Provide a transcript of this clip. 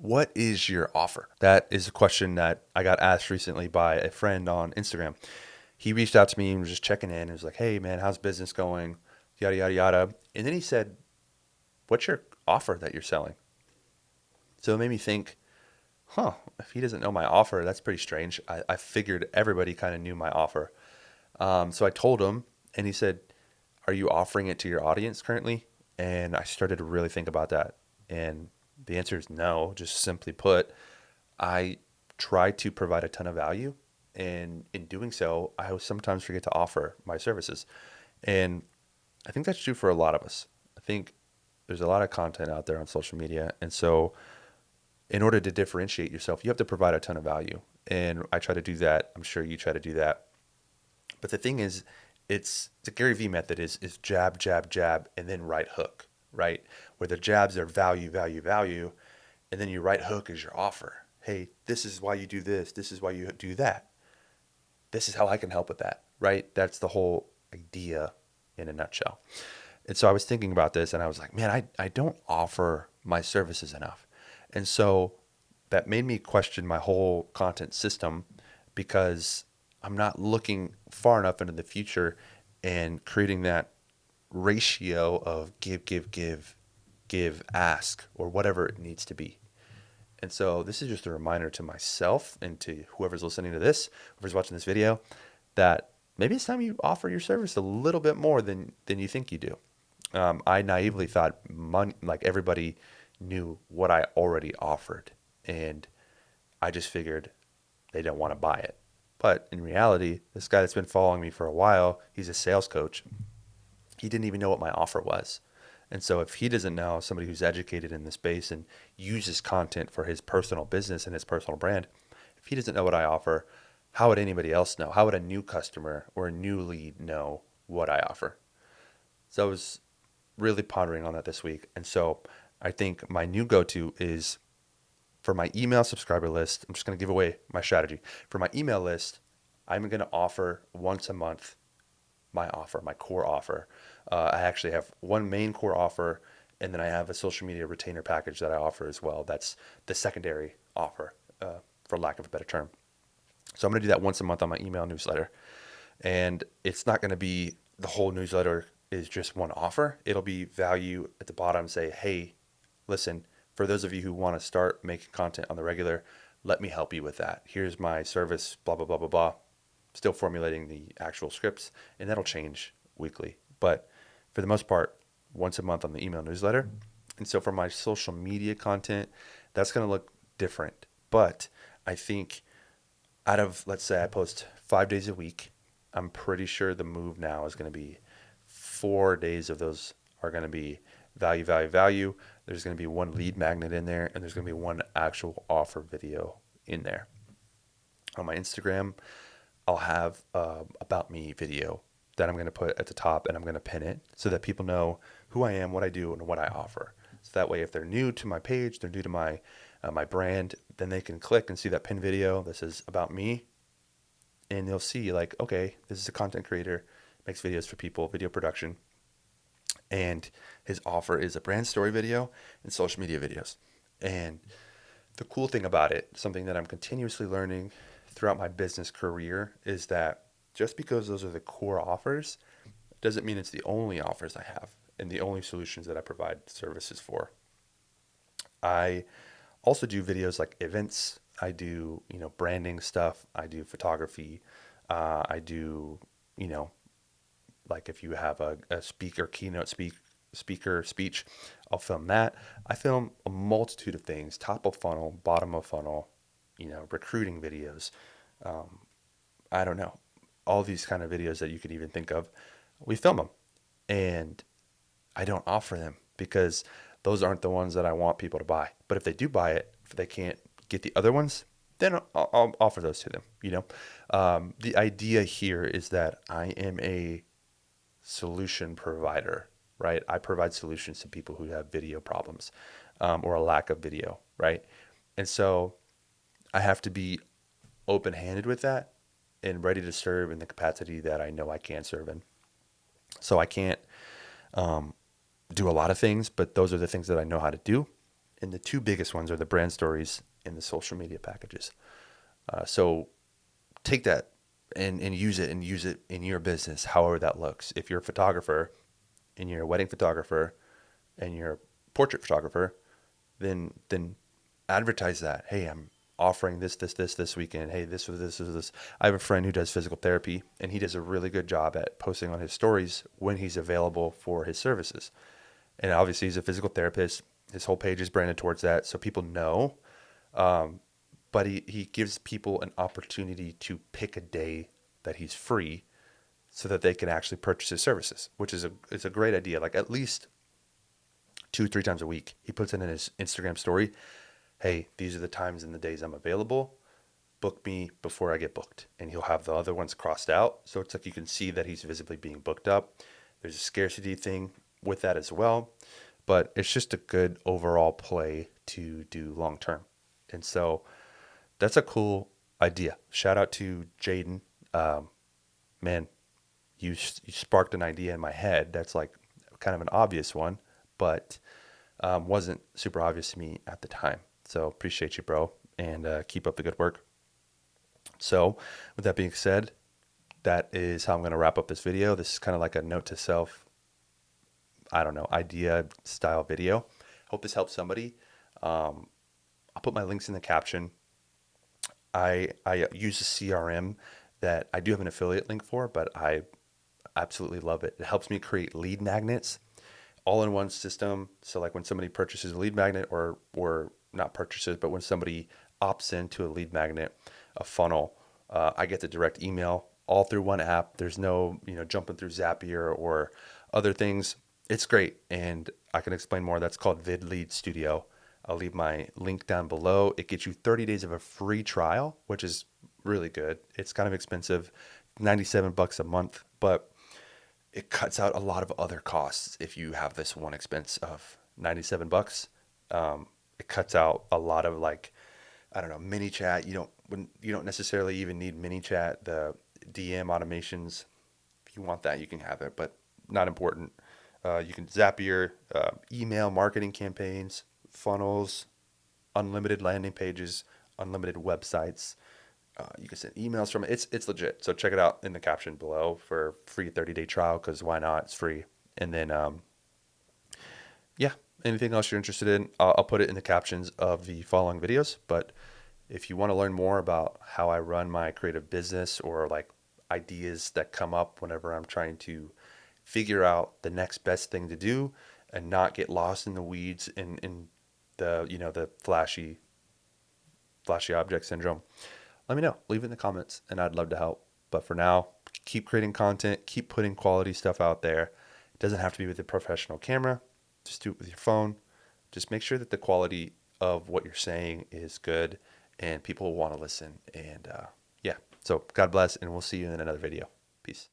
What is your offer? That is a question that I got asked recently by a friend on Instagram. He reached out to me and was just checking in. He was like, "Hey man, how's business going?" Yada yada yada. And then he said, "What's your offer that you're selling?" So it made me think, huh, if he doesn't know my offer, that's pretty strange. I figured everybody kind of knew my offer. So I told him, and he said, "Are you offering it to your audience currently?" And I started to really think about that. And the answer is no. Just simply put, I try to provide a ton of value. And in doing so, I will sometimes forget to offer my services. And I think that's true for a lot of us. I think there's a lot of content out there on social media. And so, in order to differentiate yourself, you have to provide a ton of value. And I try to do that. I'm sure you try to do that. But the thing is, it's the Gary Vee method is jab, jab, jab, and then right hook, right? Where the jabs are value, value, value, and then your right hook is your offer. Hey, this is why you do this. This is why you do that. This is how I can help with that, right? That's the whole idea in a nutshell. And so I was thinking about this and I was like, man, I don't offer my services enough. And so that made me question my whole content system because I'm not looking far enough into the future and creating that ratio of give, give, give, give, ask, or whatever it needs to be. And so this is just a reminder to myself and to whoever's listening to this, whoever's watching this video, that maybe it's time you offer your service a little bit more than you think you do. I naively thought like everybody knew what I already offered, and I just figured they don't want to buy it. But in reality, this guy that's been following me for a while, he's a sales coach. He didn't even know what my offer was. And so if he doesn't know, somebody who's educated in this space and uses content for his personal business and his personal brand, if he doesn't know what I offer, how would anybody else know? How would a new customer or a new lead know what I offer? So I was really pondering on that this week. And so I think my new go-to is for my email subscriber list. I'm just going to give away my strategy. For my email list, I'm going to offer once a month my offer, my core offer. I actually have one main core offer, and then I have a social media retainer package that I offer as well. That's the secondary offer, for lack of a better term. So I'm going to do that once a month on my email newsletter. And it's not going to be the whole newsletter is just one offer. It'll be value at the bottom, say, hey, listen, for those of you who want to start making content on the regular, let me help you with that. Here's my service, blah, blah, blah, blah, blah. Still formulating the actual scripts, and that'll change weekly. But for the most part, once a month on the email newsletter. And so for my social media content, that's going to look different. But I think out of, let's say I post 5 days a week, I'm pretty sure the move now is going to be 4 days of those are going to be value, value, value. There's going to be one lead magnet in there, and there's going to be one actual offer video in there. On my Instagram, I'll have about me video that I'm going to put at the top, and I'm going to pin it so that people know who I am, what I do, and what I offer. So that way, if they're new to my page, they're new to my brand, then they can click and see that pin video that says about me, and they'll see like, okay, this is a content creator, makes videos for people, video production, and his offer is a brand story video and social media videos. And the cool thing about it, something that I'm continuously learning throughout my business career, is that just because those are the core offers doesn't mean it's the only offers I have and the only solutions that I provide services for. I also do videos like events. I do, branding stuff. I do photography. I do, you know, like if you have a speaker, speaker speech, I'll film that. I film a multitude of things, top of funnel, bottom of funnel, recruiting videos. Um, I don't know, all these kind of videos that you could even think of. We film them, and I don't offer them because those aren't the ones that I want people to buy. But if they do buy it, if they can't get the other ones, then I'll offer those to them. The idea here is that I am a solution provider, right? I provide solutions to people who have video problems, or a lack of video, right? And so I have to be open handed with that and ready to serve in the capacity that I know I can serve in. So I can't um, do a lot of things, but those are the things that I know how to do. And the two biggest ones are the brand stories and the social media packages. So take that and use it in your business, however that looks. If you're a photographer and you're a wedding photographer and you're a portrait photographer, then advertise that. Hey, I'm offering this weekend. Hey, this. I have a friend who does physical therapy, and he does a really good job at posting on his stories when he's available for his services. And obviously, he's a physical therapist. His whole page is branded towards that, so people know. But he gives people an opportunity to pick a day that he's free so that they can actually purchase his services, which is it's a great idea. Like at least 2-3 times a week, he puts it in his Instagram story. Hey, these are the times and the days I'm available. Book me before I get booked. And he'll have the other ones crossed out. So it's like you can see that he's visibly being booked up. There's a scarcity thing with that as well. But it's just a good overall play to do long term. And so that's a cool idea. Shout out to Jaden. Man, you sparked an idea in my head that's like kind of an obvious one, but wasn't super obvious to me at the time. So appreciate you, bro, and keep up the good work. So with that being said, that is how I'm going to wrap up this video. This is kind of like a note to self, I don't know, idea style video. Hope this helps somebody. I'll put my links in the caption. I use a CRM that I do have an affiliate link for, but I absolutely love it. It helps me create lead magnets all in one system. So like when somebody purchases a lead magnet or not purchases, but when somebody opts into a lead magnet, a funnel, I get the direct email all through one app. There's no, jumping through Zapier or other things. It's great. And I can explain more. That's called VidLead Studio. I'll leave my link down below. It gets you 30 days of a free trial, which is really good. It's kind of expensive, $97 a month, but it cuts out a lot of other costs. If you have this one expense of $97, it cuts out a lot of I don't know, mini chat. You don't necessarily even need mini chat. The DM automations, if you want that, you can have it, but not important. You can Zapier, email marketing campaigns, funnels, unlimited landing pages, unlimited websites. You can send emails from it. It's legit. So check it out in the caption below for free 30-day trial, because why not? It's free. And then, yeah, anything else you're interested in, I'll put it in the captions of the following videos. But if you want to learn more about how I run my creative business, or like ideas that come up whenever I'm trying to figure out the next best thing to do and not get lost in the weeds in the, the flashy object syndrome, let me know. Leave it in the comments and I'd love to help. But for now, keep creating content, keep putting quality stuff out there. It doesn't have to be with a professional camera. Just do it with your phone. Just make sure that the quality of what you're saying is good and people will want to listen. And yeah, so God bless, and we'll see you in another video. Peace.